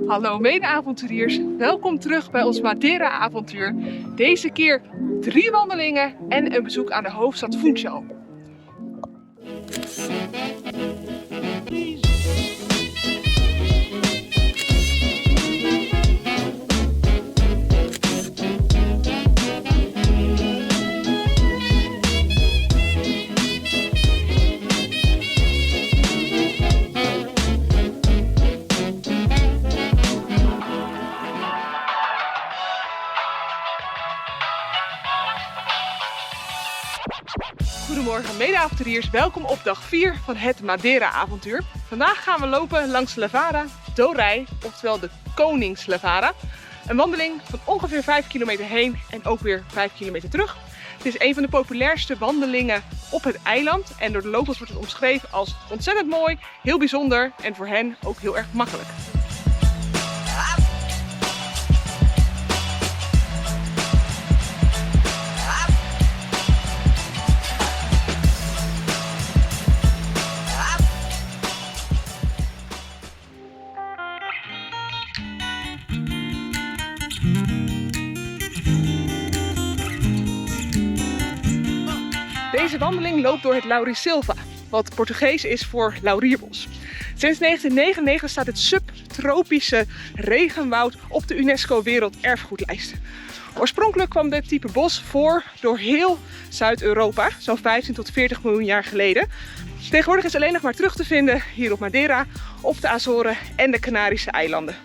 Hallo mede-avonturiers, welkom terug bij ons Madeira-avontuur. Deze keer 3 wandelingen en een bezoek aan de hoofdstad Funchal. Goedemorgen mede-avonturiers, welkom op dag 4 van het Madeira-avontuur. Vandaag gaan we lopen langs Lavada do Rei, oftewel de Koningslavada. Een wandeling van ongeveer 5 kilometer heen en ook weer 5 kilometer terug. Het is een van de populairste wandelingen op het eiland en door de lopers wordt het omschreven als ontzettend mooi, heel bijzonder en voor hen ook heel erg makkelijk. Deze wandeling loopt door het Laurisilva, wat Portugees is voor laurierbos. Sinds 1999 staat het subtropische regenwoud op de UNESCO Werelderfgoedlijst. Oorspronkelijk kwam dit type bos voor door heel Zuid-Europa, zo'n 15 tot 40 miljoen jaar geleden. Tegenwoordig is het alleen nog maar terug te vinden hier op Madeira, op de Azoren en de Canarische eilanden.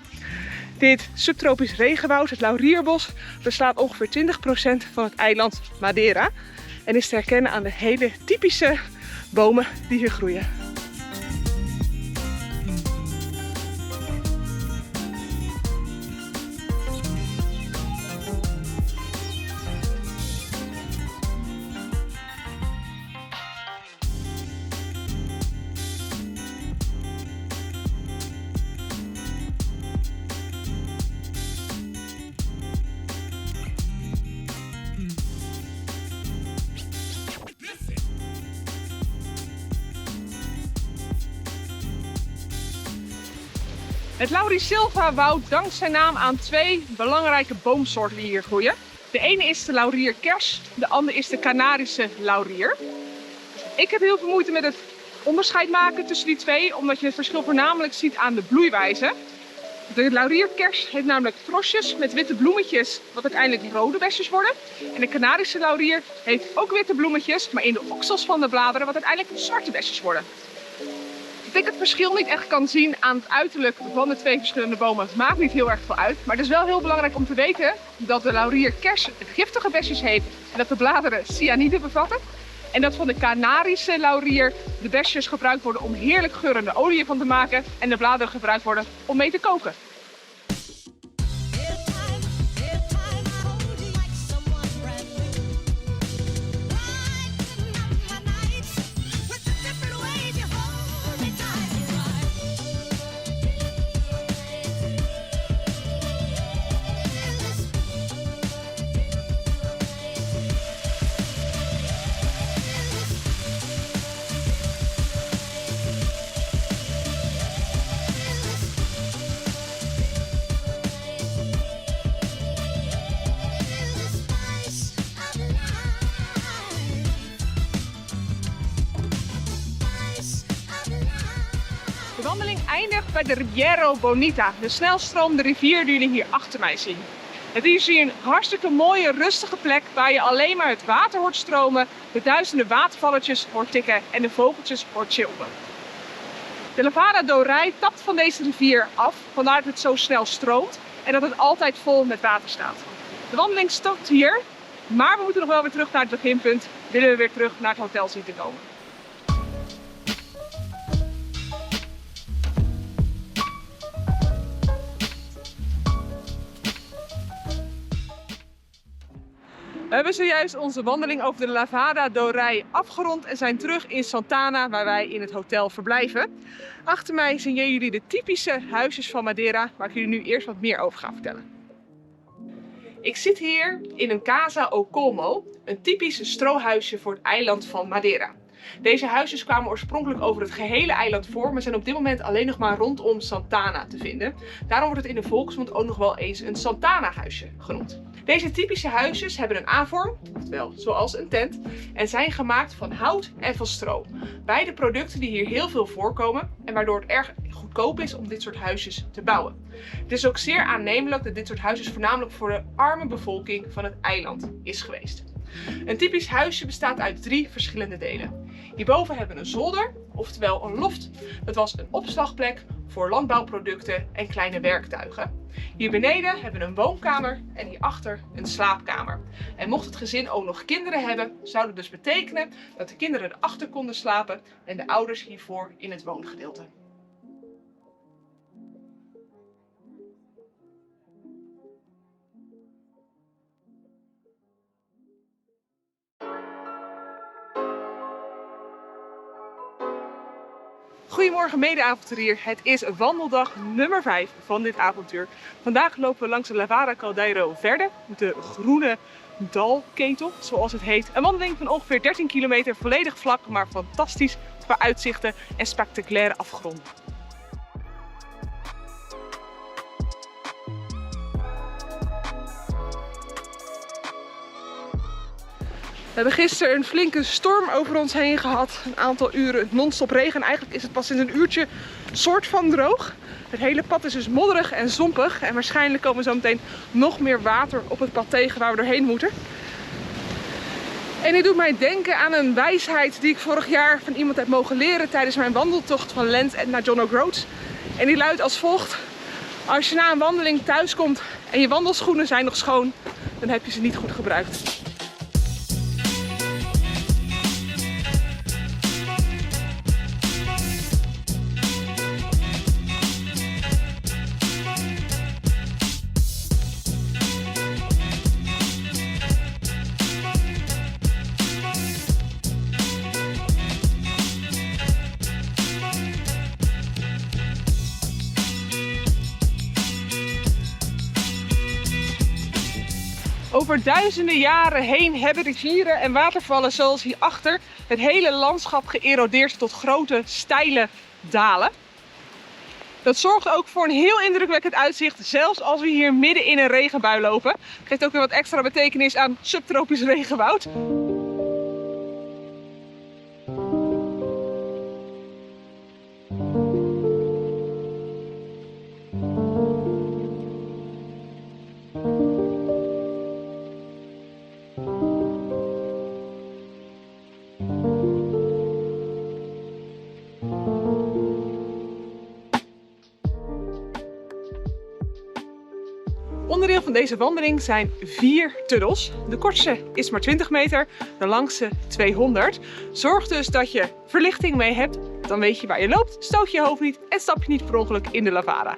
Dit subtropisch regenwoud, het laurierbos, beslaat ongeveer 20% van het eiland Madeira. En is te herkennen aan de hele typische bomen die hier groeien. Het Laurisilva woud dankt zijn naam aan 2 belangrijke boomsoorten die hier groeien. De ene is de laurierkers, de andere is de Canarische laurier. Ik heb heel veel moeite met het onderscheid maken tussen die twee, omdat je het verschil voornamelijk ziet aan de bloeiwijze. De laurierkers heeft namelijk trosjes met witte bloemetjes, wat uiteindelijk rode besjes worden. En de Canarische laurier heeft ook witte bloemetjes, maar in de oksels van de bladeren, wat uiteindelijk zwarte besjes worden. Dat ik het verschil niet echt kan zien aan het uiterlijk van de 2 verschillende bomen, het maakt niet heel erg veel uit. Maar het is wel heel belangrijk om te weten dat de laurierkers giftige besjes heeft en dat de bladeren cyanide bevatten. En dat van de Canarische laurier de besjes gebruikt worden om heerlijk geurende olie van te maken en de bladeren gebruikt worden om mee te koken. De wandeling eindigt bij de Ribeiro Bonita, de snelstromende rivier die jullie hier achter mij zien. Het is hier een hartstikke mooie, rustige plek waar je alleen maar het water hoort stromen, de duizenden watervalletjes hoort tikken en de vogeltjes hoort chilpen. De Lavada do Rei tapt van deze rivier af, vandaar dat het zo snel stroomt en dat het altijd vol met water staat. De wandeling stopt hier, maar we moeten nog wel weer terug naar het beginpunt, willen we weer terug naar het hotel zien te komen. We hebben zojuist onze wandeling over de Lavada do Rei afgerond en zijn terug in Santana, waar wij in het hotel verblijven. Achter mij zien jullie de typische huisjes van Madeira, waar ik jullie nu eerst wat meer over ga vertellen. Ik zit hier in een Casa ao Colmo, een typisch strohuisje voor het eiland van Madeira. Deze huisjes kwamen oorspronkelijk over het gehele eiland voor, maar zijn op dit moment alleen nog maar rondom Santana te vinden. Daarom wordt het in de volksmond ook nog wel eens een Santana-huisje genoemd. Deze typische huisjes hebben een A-vorm, oftewel zoals een tent, en zijn gemaakt van hout en van stro. Beide producten die hier heel veel voorkomen en waardoor het erg goedkoop is om dit soort huisjes te bouwen. Het is ook zeer aannemelijk dat dit soort huisjes voornamelijk voor de arme bevolking van het eiland is geweest. Een typisch huisje bestaat uit 3 verschillende delen. Hierboven hebben we een zolder, oftewel een loft. Dat was een opslagplek voor landbouwproducten en kleine werktuigen. Hier beneden hebben we een woonkamer en hierachter een slaapkamer. En mocht het gezin ook nog kinderen hebben, zou dat dus betekenen dat de kinderen erachter konden slapen en de ouders hiervoor in het woongedeelte. Goedemorgen mede-avonturier, het is wandeldag nummer 5 van dit avontuur. Vandaag lopen we langs de Lavara Caldeiro Verde, de groene dalketel zoals het heet. Een wandeling van ongeveer 13 kilometer, volledig vlak, maar fantastisch qua uitzichten en spectaculaire afgronden. We hebben gisteren een flinke storm over ons heen gehad. Een aantal uren non-stop regen. Eigenlijk is het pas sinds een uurtje soort van droog. Het hele pad is dus modderig en zompig. En waarschijnlijk komen we zo meteen nog meer water op het pad tegen waar we doorheen moeten. En dit doet mij denken aan een wijsheid die ik vorig jaar van iemand heb mogen leren tijdens mijn wandeltocht van Lent naar John O'Groats. En die luidt als volgt: als je na een wandeling thuis komt en je wandelschoenen zijn nog schoon, dan heb je ze niet goed gebruikt. Over duizenden jaren heen hebben rivieren en watervallen zoals hierachter het hele landschap geërodeerd tot grote, steile dalen. Dat zorgt ook voor een heel indrukwekkend uitzicht, zelfs als we hier midden in een regenbui lopen. Geeft ook weer wat extra betekenis aan subtropisch regenwoud. Onderdeel van deze wandeling zijn 4 tunnels. De kortste is maar 20 meter, de langste 200. Zorg dus dat je verlichting mee hebt, dan weet je waar je loopt, stoot je hoofd niet en stap je niet per ongeluk in de Lavara.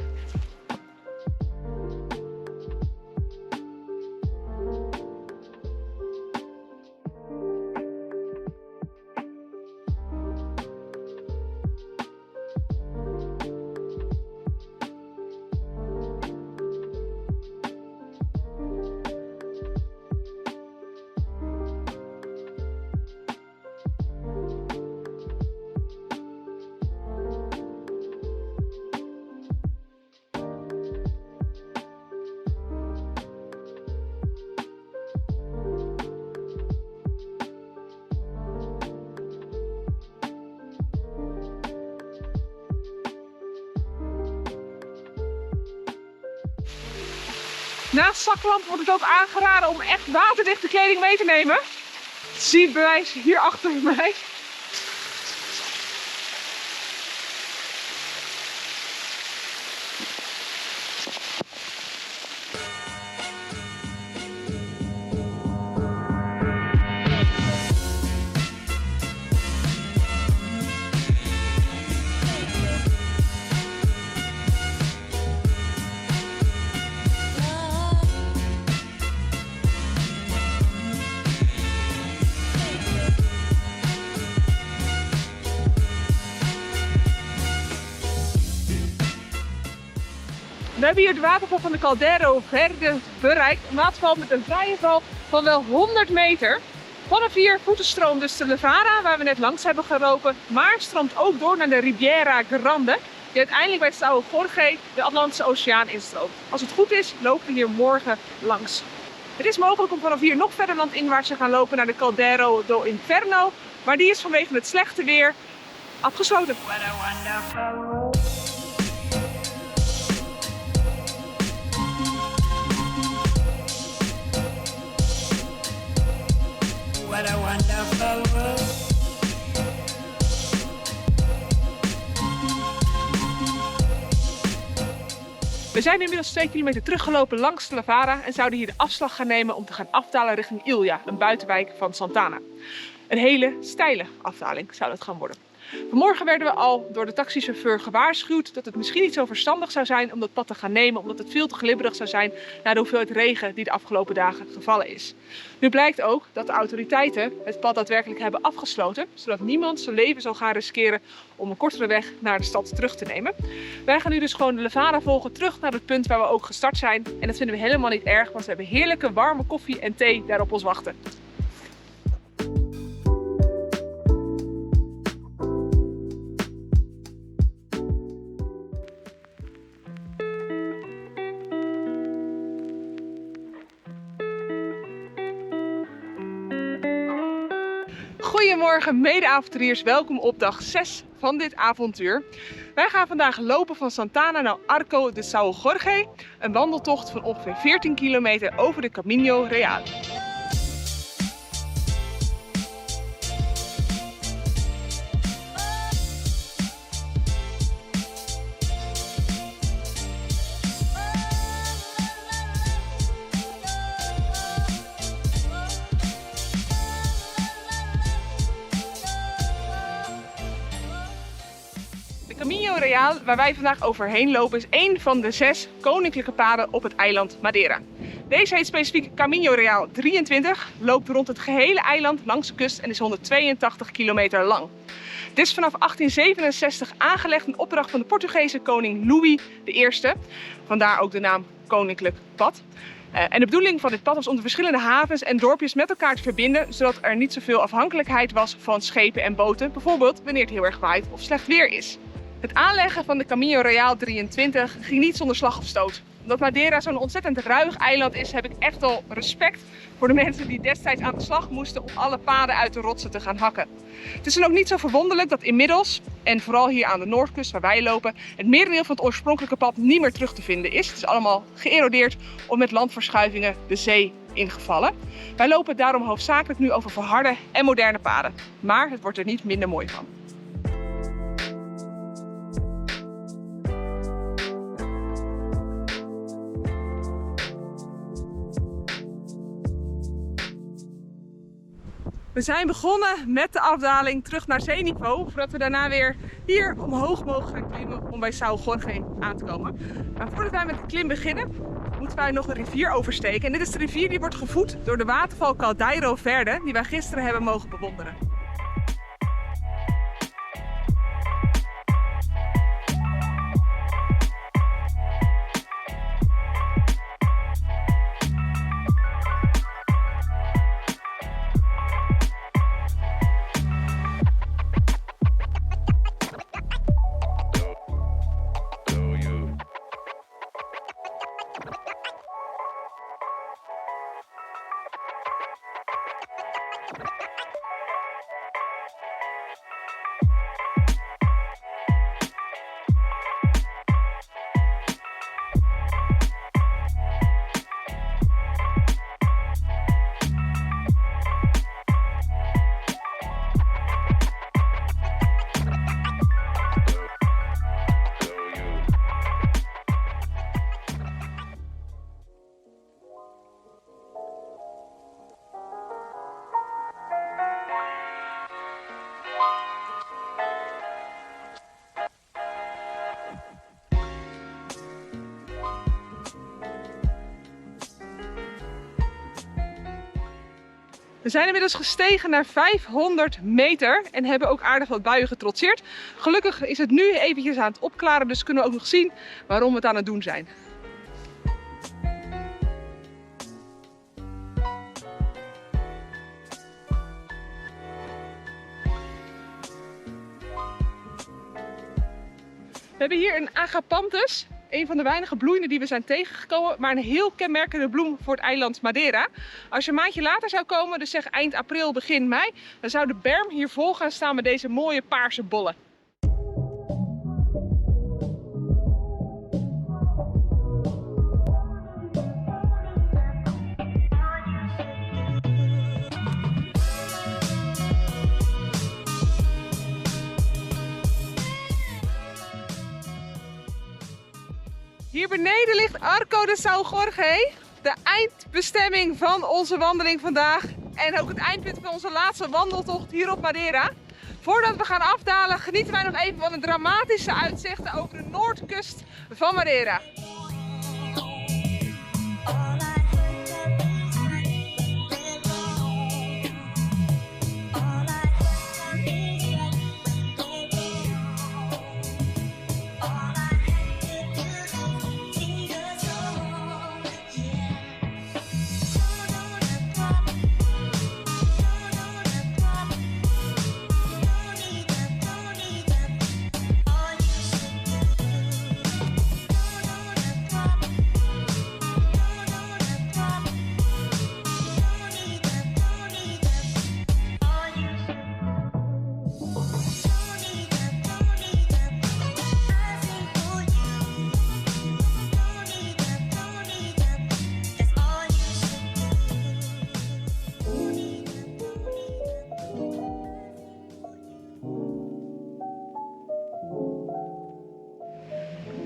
Naast zaklamp wordt het ook aangeraden om echt waterdichte kleding mee te nemen. Zie het bewijs hier achter mij. We hebben hier het waterval van de Caldeiro Verde bereikt. Een waterval met een vrije val van wel 100 meter. Vanaf hier voetenstroom dus de Levara, waar we net langs hebben gelopen, maar stroomt ook door naar de Riviera Grande, die uiteindelijk bij São Jorge de Atlantische Oceaan instroomt. Als het goed is, lopen we hier morgen langs. Het is mogelijk om vanaf hier nog verder landinwaarts te gaan lopen naar de Caldero do Inferno, maar die is vanwege het slechte weer afgesloten. What a wonderful world. We zijn inmiddels 2 kilometer teruggelopen langs de Levara en zouden hier de afslag gaan nemen om te gaan afdalen richting Ilha, een buitenwijk van Santana. Een hele steile afdaling zou dat gaan worden. Vanmorgen werden we al door de taxichauffeur gewaarschuwd dat het misschien niet zo verstandig zou zijn om dat pad te gaan nemen, omdat het veel te glibberig zou zijn na de hoeveelheid regen die de afgelopen dagen gevallen is. Nu blijkt ook dat de autoriteiten het pad daadwerkelijk hebben afgesloten, zodat niemand zijn leven zal gaan riskeren om een kortere weg naar de stad terug te nemen. Wij gaan nu dus gewoon de Levara volgen terug naar het punt waar we ook gestart zijn. En dat vinden we helemaal niet erg, want we hebben heerlijke warme koffie en thee daar op ons wachten. Goedemorgen mede-avonturiers, welkom op dag 6 van dit avontuur. Wij gaan vandaag lopen van Santana naar Arco de São Jorge, een wandeltocht van ongeveer 14 kilometer over de Caminho Real. De Caminho Real, waar wij vandaag overheen lopen, is één van de 6 koninklijke paden op het eiland Madeira. Deze heet specifiek Caminho Real 23, loopt rond het gehele eiland langs de kust en is 182 kilometer lang. Het is vanaf 1867 aangelegd in opdracht van de Portugese koning Louis I, vandaar ook de naam Koninklijk Pad. En de bedoeling van dit pad was om de verschillende havens en dorpjes met elkaar te verbinden, zodat er niet zoveel afhankelijkheid was van schepen en boten, bijvoorbeeld wanneer het heel erg waait of slecht weer is. Het aanleggen van de Caminho Real 23 ging niet zonder slag of stoot. Omdat Madeira zo'n ontzettend ruig eiland is, heb ik echt al respect voor de mensen die destijds aan de slag moesten om alle paden uit de rotsen te gaan hakken. Het is dan ook niet zo verwonderlijk dat inmiddels, en vooral hier aan de noordkust waar wij lopen, het merendeel van het oorspronkelijke pad niet meer terug te vinden is. Het is allemaal geërodeerd of met landverschuivingen de zee ingevallen. Wij lopen daarom hoofdzakelijk nu over verharde en moderne paden. Maar het wordt er niet minder mooi van. We zijn begonnen met de afdaling terug naar zeeniveau, voordat we daarna weer hier omhoog mogen gaan klimmen om bij São Jorge aan te komen. Maar voordat wij met de klim beginnen, moeten wij nog een rivier oversteken. En dit is de rivier die wordt gevoed door de waterval Caldeiro Verde, die wij gisteren hebben mogen bewonderen. We zijn inmiddels gestegen naar 500 meter en hebben ook aardig wat buien getrotseerd. Gelukkig is het nu eventjes aan het opklaren, dus kunnen we ook nog zien waarom we het aan het doen zijn. hebben hier een agapanthus. Een van de weinige bloeiende die we zijn tegengekomen, maar een heel kenmerkende bloem voor het eiland Madeira. Als je een maandje later zou komen, dus zeg eind april, begin mei, dan zou de berm hier vol gaan staan met deze mooie paarse bollen. Hier beneden ligt Arco de São Jorge, de eindbestemming van onze wandeling vandaag. En ook het eindpunt van onze laatste wandeltocht hier op Madeira. Voordat we gaan afdalen genieten wij nog even van de dramatische uitzichten over de noordkust van Madeira.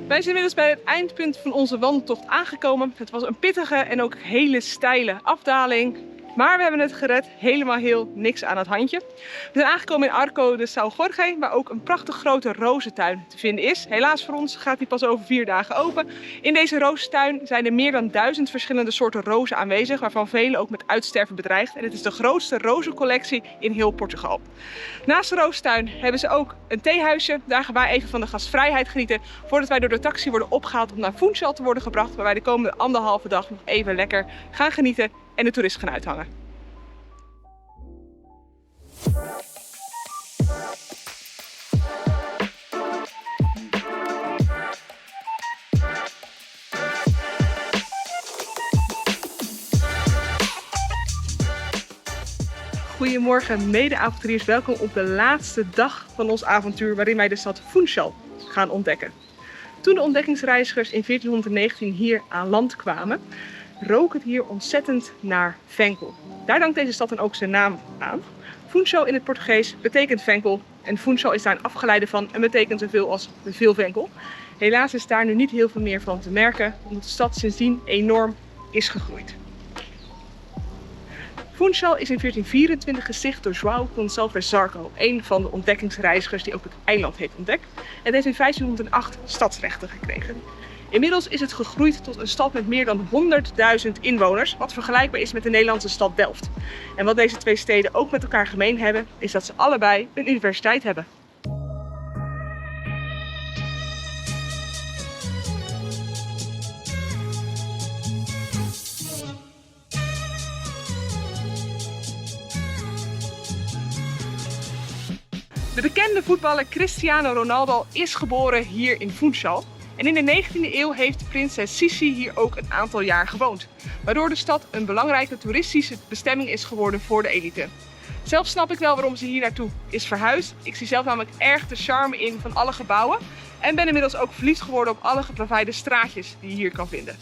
Wij zijn inmiddels bij het eindpunt van onze wandeltocht aangekomen. Het was een pittige en ook hele steile afdaling. Maar we hebben het gered, helemaal heel niks aan het handje. We zijn aangekomen in Arco de São Jorge, waar ook een prachtig grote rozentuin te vinden is. Helaas voor ons gaat die pas over 4 dagen open. In deze rozentuin zijn er meer dan 1000 verschillende soorten rozen aanwezig, waarvan vele ook met uitsterven bedreigd. En het is de grootste rozencollectie in heel Portugal. Naast de rozentuin hebben ze ook een theehuisje. Daar gaan wij even van de gastvrijheid genieten, voordat wij door de taxi worden opgehaald om naar Funchal te worden gebracht, waar wij de komende 1,5 dag nog even lekker gaan genieten en de toeristen gaan uithangen. Goedemorgen mede-avonturiers, welkom op de laatste dag van ons avontuur waarin wij de stad Funchal gaan ontdekken. Toen de ontdekkingsreizigers in 1419 hier aan land kwamen, rook het hier ontzettend naar venkel. Daar dankt deze stad dan ook zijn naam aan. Funchal in het Portugees betekent venkel en Funchal is daar een afgeleide van en betekent zoveel als veel venkel. Helaas is daar nu niet heel veel meer van te merken, omdat de stad sindsdien enorm is gegroeid. Funchal is in 1424 gesticht door João Gonçalves Zarco, een van de ontdekkingsreizigers die ook het eiland heeft ontdekt. En heeft in 1508 stadsrechten gekregen. Inmiddels is het gegroeid tot een stad met meer dan 100.000 inwoners, wat vergelijkbaar is met de Nederlandse stad Delft. En wat deze twee steden ook met elkaar gemeen hebben, is dat ze allebei een universiteit hebben. De bekende voetballer Cristiano Ronaldo is geboren hier in Funchal. En in de 19e eeuw heeft prinses Sissi hier ook een aantal jaar gewoond. Waardoor de stad een belangrijke toeristische bestemming is geworden voor de elite. Zelf snap ik wel waarom ze hier naartoe is verhuisd. Ik zie zelf namelijk erg de charme in van alle gebouwen. En ben inmiddels ook verliefd geworden op alle geplaveide straatjes die je hier kan vinden.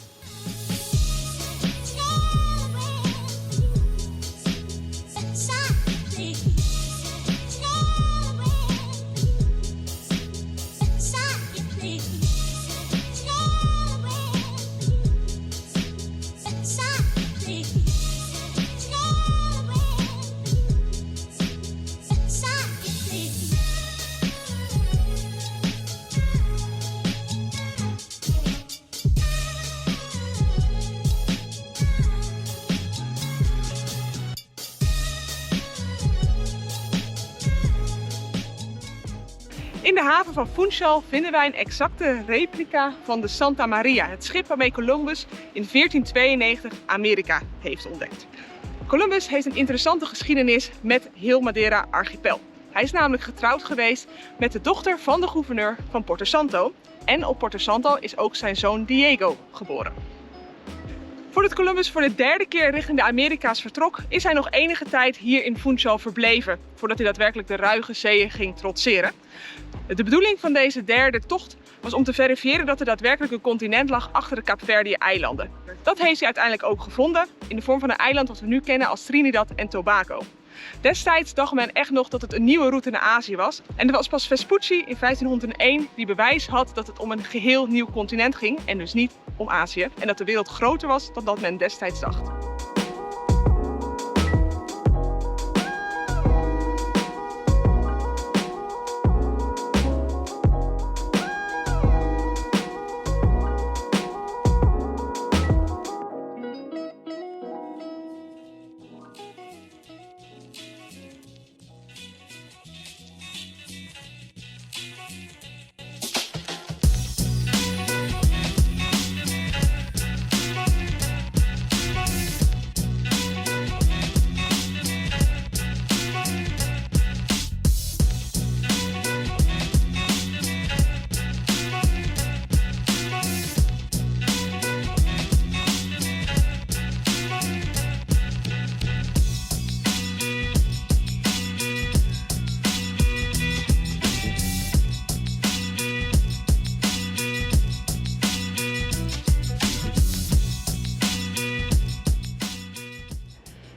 In de haven van Funchal vinden wij een exacte replica van de Santa Maria, het schip waarmee Columbus in 1492 Amerika heeft ontdekt. Columbus heeft een interessante geschiedenis met heel Madeira archipel. Hij is namelijk getrouwd geweest met de dochter van de gouverneur van Porto Santo. En op Porto Santo is ook zijn zoon Diego geboren. Voordat Columbus voor de derde keer richting de Amerika's vertrok, is hij nog enige tijd hier in Funchal verbleven, voordat hij daadwerkelijk de ruige zeeën ging trotseren. De bedoeling van deze derde tocht was om te verifiëren dat er daadwerkelijk een continent lag achter de Kaapverdië-eilanden. Dat heeft hij uiteindelijk ook gevonden, in de vorm van een eiland dat we nu kennen als Trinidad en Tobago. Destijds dacht men echt nog dat het een nieuwe route naar Azië was. En het was pas Vespucci in 1501 die bewijs had dat het om een geheel nieuw continent ging en dus niet om Azië. En dat de wereld groter was dan dat men destijds dacht.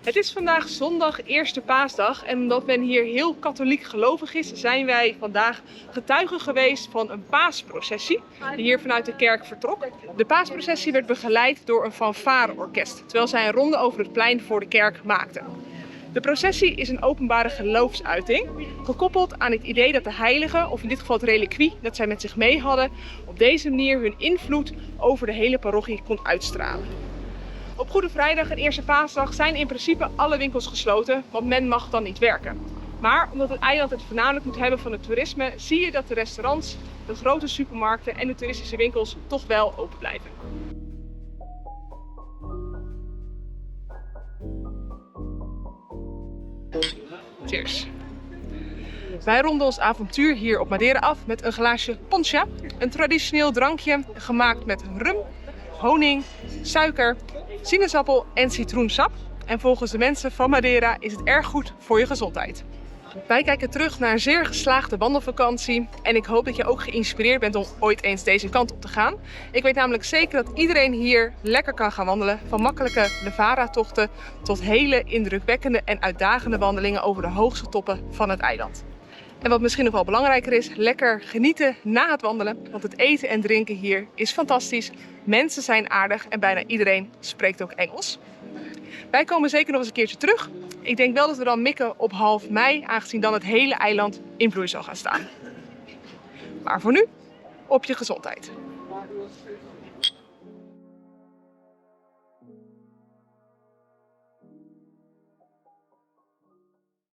Het is vandaag zondag, eerste paasdag, en omdat men hier heel katholiek gelovig is, zijn wij vandaag getuigen geweest van een paasprocessie die hier vanuit de kerk vertrok. De paasprocessie werd begeleid door een fanfareorkest, terwijl zij een ronde over het plein voor de kerk maakten. De processie is een openbare geloofsuiting, gekoppeld aan het idee dat de heiligen, of in dit geval het reliquie dat zij met zich mee hadden, op deze manier hun invloed over de hele parochie kon uitstralen. Op Goede Vrijdag en Eerste Paasdag zijn in principe alle winkels gesloten, want men mag dan niet werken. Maar omdat het eiland het voornamelijk moet hebben van het toerisme, zie je dat de restaurants, de grote supermarkten en de toeristische winkels toch wel open blijven. Cheers! Wij ronden ons avontuur hier op Madeira af met een glaasje poncha, een traditioneel drankje gemaakt met rum, honing, suiker, sinaasappel en citroensap. En volgens de mensen van Madeira is het erg goed voor je gezondheid. Wij kijken terug naar een zeer geslaagde wandelvakantie en ik hoop dat je ook geïnspireerd bent om ooit eens deze kant op te gaan. Ik weet namelijk zeker dat iedereen hier lekker kan gaan wandelen, van makkelijke Levara-tochten tot hele indrukwekkende en uitdagende wandelingen over de hoogste toppen van het eiland. En wat misschien nog wel belangrijker is, lekker genieten na het wandelen, want het eten en drinken hier is fantastisch. Mensen zijn aardig en bijna iedereen spreekt ook Engels. Wij komen zeker nog eens een keertje terug. Ik denk wel dat we dan mikken op half mei, aangezien dan het hele eiland in bloei zal gaan staan. Maar voor nu, op je gezondheid.